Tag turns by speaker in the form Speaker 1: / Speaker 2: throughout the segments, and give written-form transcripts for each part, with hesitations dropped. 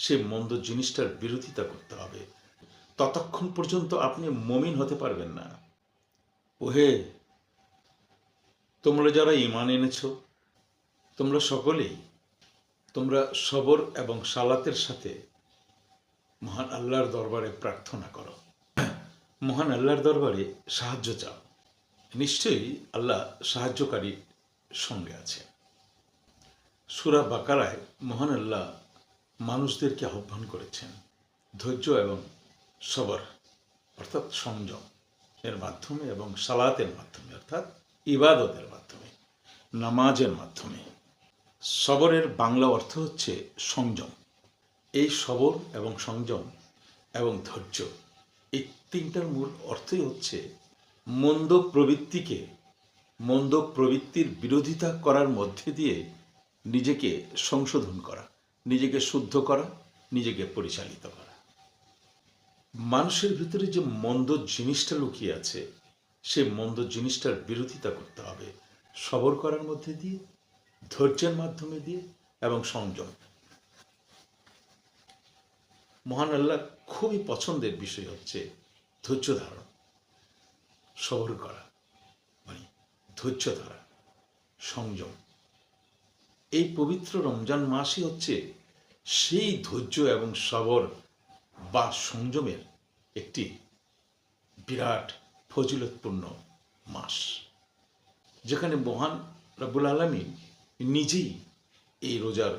Speaker 1: সে মন্দ জিনিসটার বিরোধিতা করতে হবে। ততক্ষণ পর্যন্ত আপনি মুমিন হতে পারবেন না। ওহে, তোমরা যারা ঈমান এনেছ, তোমরা সকলেই তোমরা সবর এবং সালাতের সাথে মহান আল্লাহর দরবারে প্রার্থনা করো, মহান আল্লাহর দরবারে সাহায্য চাও। নিশ্চয়ই আল্লাহ সাহায্যকারীর সঙ্গে আছে। সূরা বাকারায় মহান আল্লাহ মানুষদেরকে আহ্বান করেছেন ধৈর্য এবং সবর অর্থাৎ সংযম এর মাধ্যমে এবং সালাতের মাধ্যমে অর্থাৎ ইবাদতের মাধ্যমে, নামাজের মাধ্যমে। সবরের বাংলা অর্থ হচ্ছে সংযম। এই সবর এবং সংযম এবং ধৈর্য, এই তিনটার মূল অর্থই হচ্ছে মন্দ প্রবৃত্তির বিরোধিতা করার মধ্যে দিয়ে নিজেকে সংশোধন করা, নিজেকে শুদ্ধ করা, নিজেকে পরিচালিত করা। মানুষের ভিতরে যে মন্দ জিনিসটা লুকিয়ে আছে, সেই মন্দ জিনিসটার বিরোধিতা করতে হবে সবর করার মধ্যে দিয়ে, ধৈর্যের মাধ্যমে দিয়ে এবং সংযম। মহান আল্লাহ খুবই পছন্দের বিষয় হচ্ছে ধৈর্য ধারণ, সবর করা, মানে ধৈর্য ধরা, সংযম। এই পবিত্র রমজান মাসই হচ্ছে সেই ধৈর্য এবং সবর বা সংযমের একটি বিরাট ফজিলতপূর্ণ মাস, যেখানে মহান রব্বুল আলামিন নিজেই এই রোজার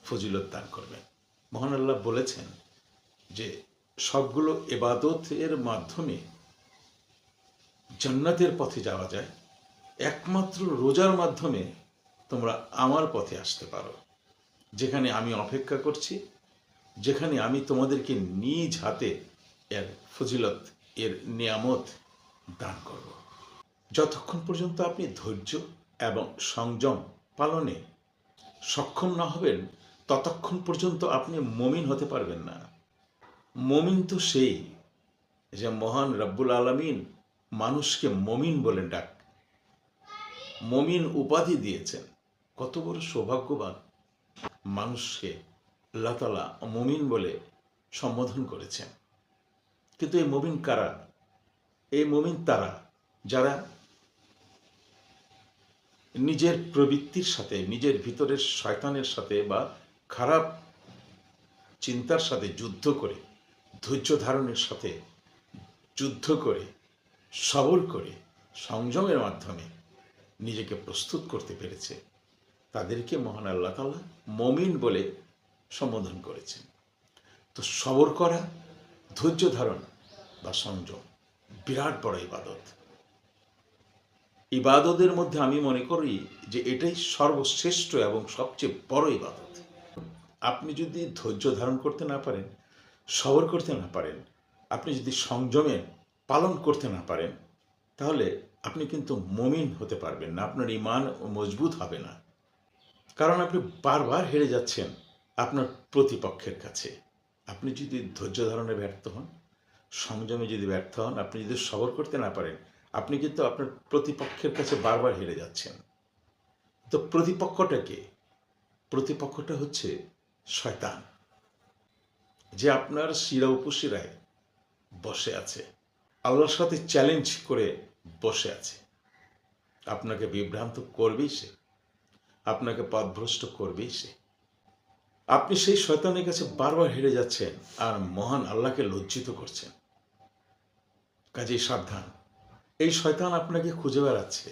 Speaker 1: ফজিলত দান করবেন। মহান আল্লাহ বলেছেন যে সবগুলো ইবাদতের মাধ্যমে জান্নাতের পথে যাওয়া যায়, একমাত্র রোজার মাধ্যমে তোমরা আমার পথে আসতে পারো, যেখানে আমি অপেক্ষা করছি, যেখানে আমি তোমাদেরকে নিজ হাতে এর ফজিলত, এর নিয়ামত দান করব। যতক্ষণ পর্যন্ত আপনি ধৈর্য এবং সংযম পালনে সক্ষম না হবেন, ততক্ষণ পর্যন্ত আপনি মুমিন হতে পারবেন না। মুমিন তো সেই যে মহান রব্বুল আলামিন মানুষকে মুমিন বলে ডাক, মুমিন উপাধি দিয়েছেন। কত বড় সৌভাগ্যবান মানুষকে আল্লাহ তাআলা মুমিন বলে সম্বোধন করেছেন। কিন্তু এই মুমিন কারা? এই মুমিন তারা যারা নিজের প্রবৃত্তির সাথে, নিজের ভিতরের শয়তানের সাথে বা খারাপ চিন্তার সাথে যুদ্ধ করে, ধৈর্য ধারণের সাথে যুদ্ধ করে, সবর করে, সংযমের মাধ্যমে নিজেকে প্রস্তুত করতে পেরেছে, তাদেরকে মহান আল্লাহ তাআলা মুমিন বলে সম্বোধন করেছেন। তো সবর করা, ধৈর্য ধারণ বা সংযম বিরাট বড় ইবাদত। ইবাদতের মধ্যে আমি মনে করি যে এটাই সর্বশ্রেষ্ঠ এবং সবচেয়ে বড় ইবাদত। আপনি যদি ধৈর্য ধারণ করতে না পারেন, সবর করতে না পারেন, আপনি যদি সংযমে পালন করতে না পারেন, তাহলে আপনি কিন্তু মুমিন হতে পারবেন না, আপনার ঈমান মজবুত হবে না। কারণ আপনি বারবার হেরে যাচ্ছেন আপনার প্রতিপক্ষের কাছে। আপনি যদি ধৈর্য ধারণে ব্যর্থ হন, সংযমে যদি ব্যর্থ হন, আপনি যদি সবর করতে না পারেন, আপনি কিন্তু আপনার প্রতিপক্ষের কাছে বারবার হেরে যাচ্ছেন। তো প্রতিপক্ষটা কে? প্রতিপক্ষটা হচ্ছে শয়তান, যে আপনার শিরা উপশিরায় বসে আছে, আল্লাহর সাথে চ্যালেঞ্জ করে বসে আছে। আপনাকে বিভ্রান্ত করবেই সে, আপনাকে পথভ্রষ্ট করবেই সে। আপনি সেই শয়তানের কাছে বারবার হেরে যাচ্ছেন আর মহান আল্লাহকে লজ্জিত করছেন। কাজেই সাবধান, এই শয়তান আপনাকে খুঁজে বেড়াচ্ছে।